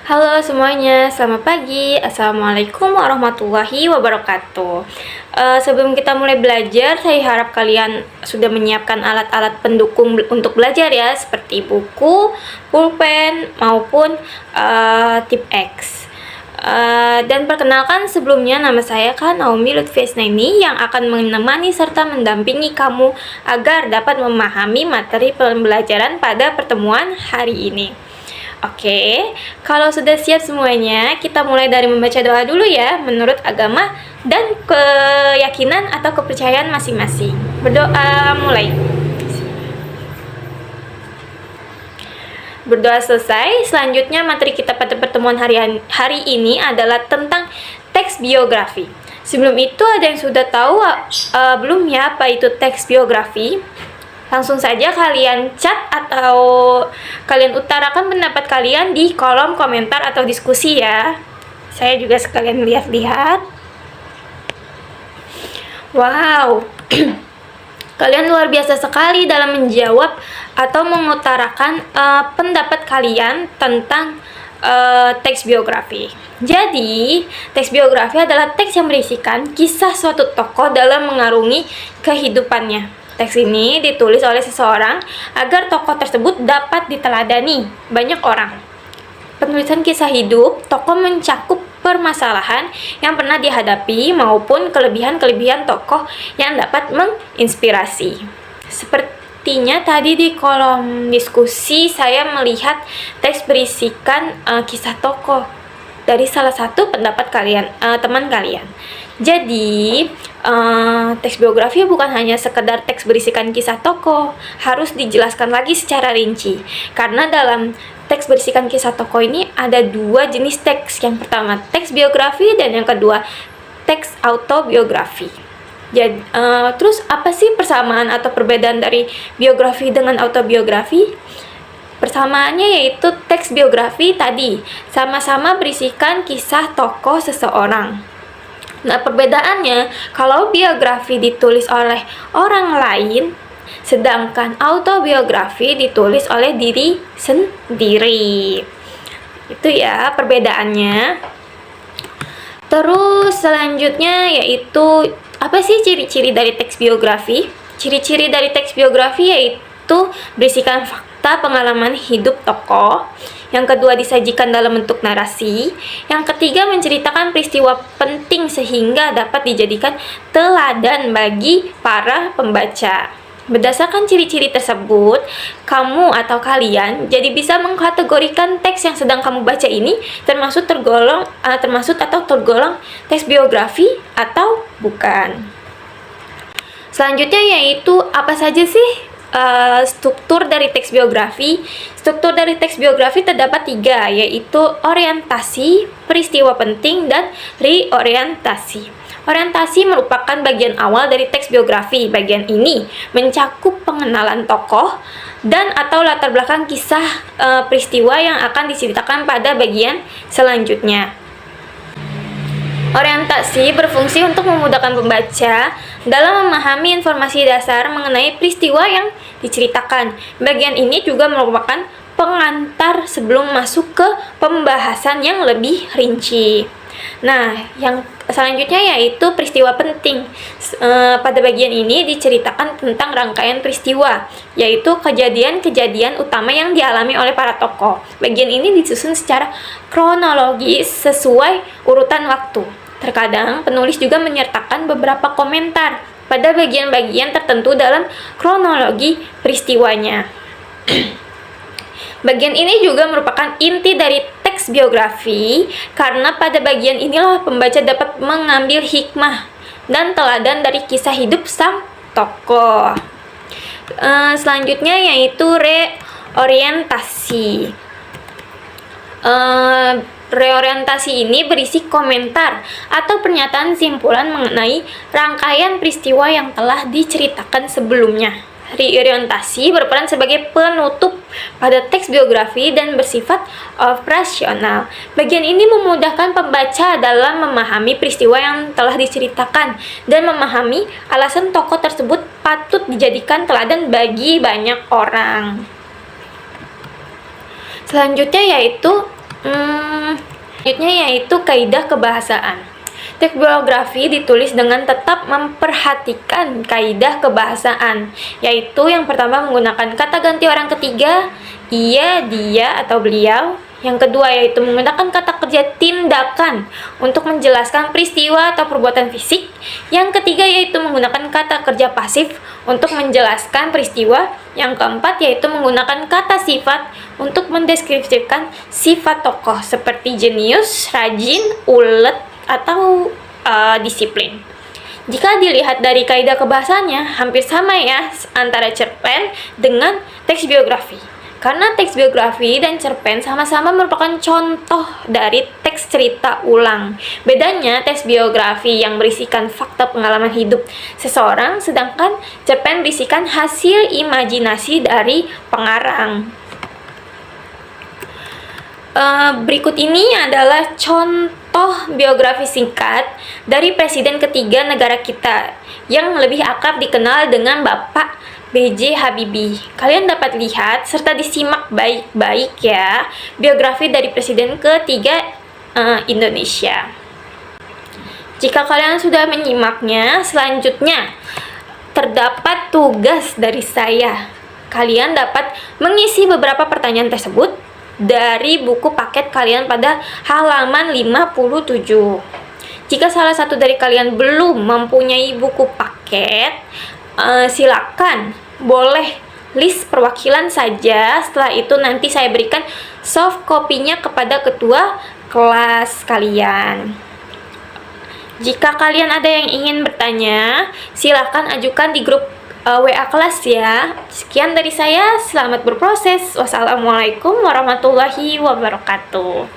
Halo semuanya, selamat pagi. Assalamualaikum warahmatullahi wabarakatuh. Sebelum kita mulai belajar, saya harap kalian sudah menyiapkan alat-alat pendukung untuk belajar ya, seperti buku, pulpen, maupun tip X. Dan perkenalkan sebelumnya, nama saya Naomi Lutfiasnaini yang akan menemani serta mendampingi kamu agar dapat memahami materi pembelajaran pada pertemuan hari ini. Oke, kalau sudah siap semuanya, kita mulai dari membaca doa dulu ya, menurut agama dan keyakinan atau kepercayaan masing-masing. Berdoa mulai. Berdoa selesai, selanjutnya materi kita pada pertemuan hari ini adalah tentang teks biografi. Sebelum itu ada yang sudah tahu belum ya apa itu teks biografi? Langsung saja kalian chat atau kalian utarakan pendapat kalian di kolom komentar atau diskusi ya. Saya juga sekalian lihat-lihat. Wow, kalian luar biasa sekali dalam menjawab atau mengutarakan pendapat kalian tentang teks biografi. Jadi, teks biografi adalah teks yang berisikan kisah suatu tokoh dalam mengarungi kehidupannya. Teks ini ditulis oleh seseorang agar tokoh tersebut dapat diteladani banyak orang. Penulisan kisah hidup tokoh mencakup permasalahan yang pernah dihadapi maupun kelebihan-kelebihan tokoh yang dapat menginspirasi. Sepertinya tadi di kolom diskusi saya melihat teks berisikan kisah tokoh dari salah satu pendapat kalian, teman kalian. Jadi, teks biografi bukan hanya sekedar teks berisikan kisah tokoh, harus dijelaskan lagi secara rinci. Karena dalam teks berisikan kisah tokoh ini ada dua jenis teks. Yang pertama, teks biografi dan yang kedua, teks autobiografi. Jadi, terus apa sih persamaan atau perbedaan dari biografi dengan autobiografi? Persamaannya yaitu teks biografi tadi sama-sama berisikan kisah tokoh seseorang. Nah, perbedaannya, kalau biografi ditulis oleh orang lain, sedangkan autobiografi ditulis oleh diri sendiri. Itu ya perbedaannya. Terus selanjutnya yaitu, apa sih ciri-ciri dari teks biografi? Ciri-ciri dari teks biografi yaitu berisikan fakta pengalaman hidup tokoh. Yang kedua, disajikan dalam bentuk narasi. Yang ketiga, menceritakan peristiwa penting sehingga dapat dijadikan teladan bagi para pembaca. Berdasarkan ciri-ciri tersebut, kamu atau kalian jadi bisa mengkategorikan teks yang sedang kamu baca ini termasuk atau tergolong teks biografi atau bukan. Selanjutnya yaitu apa saja sih struktur dari teks biografi. Struktur dari teks biografi terdapat 3, yaitu orientasi, peristiwa penting, dan reorientasi. Orientasi merupakan bagian awal dari teks biografi. Bagian ini mencakup pengenalan tokoh dan atau latar belakang kisah peristiwa yang akan diceritakan pada bagian selanjutnya. Orientasi berfungsi untuk memudahkan pembaca dalam memahami informasi dasar mengenai peristiwa yang diceritakan. Bagian ini juga merupakan pengantar sebelum masuk ke pembahasan yang lebih rinci. Nah, yang selanjutnya yaitu peristiwa penting. Pada bagian ini diceritakan tentang rangkaian peristiwa, yaitu kejadian-kejadian utama yang dialami oleh para tokoh. Bagian ini disusun secara kronologis sesuai urutan waktu. Terkadang penulis juga menyertakan beberapa komentar pada bagian-bagian tertentu dalam kronologi peristiwanya. Bagian ini juga merupakan inti dari teks biografi karena pada bagian inilah pembaca dapat mengambil hikmah dan teladan dari kisah hidup sang tokoh. Selanjutnya yaitu reorientasi. Reorientasi ini berisi komentar atau pernyataan simpulan mengenai rangkaian peristiwa yang telah diceritakan sebelumnya. Reorientasi berperan sebagai penutup pada teks biografi dan bersifat operasional. Bagian ini memudahkan pembaca dalam memahami peristiwa yang telah diceritakan dan memahami alasan tokoh tersebut patut dijadikan teladan bagi banyak orang. Selanjutnya yaitu Selanjutnya yaitu kaidah kebahasaan. Teks biografi ditulis dengan tetap memperhatikan kaidah kebahasaan, yaitu yang pertama menggunakan kata ganti orang ketiga, ia, dia, atau beliau. Yang kedua yaitu menggunakan kata kerja tindakan untuk menjelaskan peristiwa atau perbuatan fisik. Yang ketiga yaitu menggunakan kata kerja pasif untuk menjelaskan peristiwa. Yang keempat yaitu menggunakan kata sifat untuk mendeskripsikan sifat tokoh seperti jenius, rajin, ulet, atau disiplin. Jika dilihat dari kaidah kebahasannya, hampir sama ya antara cerpen dengan teks biografi. Karena teks biografi dan cerpen sama-sama merupakan contoh dari teks cerita ulang. Bedanya teks biografi yang berisikan fakta pengalaman hidup seseorang, sedangkan cerpen berisikan hasil imajinasi dari pengarang. Berikut ini adalah contoh biografi singkat dari presiden ketiga negara kita yang lebih akrab dikenal dengan Bapak B.J. Habibie. Kalian dapat lihat serta disimak baik-baik ya biografi dari presiden ketiga Indonesia. Jika kalian sudah menyimaknya, selanjutnya terdapat tugas dari saya. Kalian dapat mengisi beberapa pertanyaan tersebut dari buku paket kalian pada halaman 57. Jika salah satu dari kalian belum mempunyai buku paket, silakan boleh list perwakilan saja. Setelah itu nanti saya berikan soft copy-nya kepada ketua kelas kalian. Jika kalian ada yang ingin bertanya, silakan ajukan di grup WA kelas ya. Sekian dari saya, selamat berproses. Wassalamualaikum warahmatullahi wabarakatuh.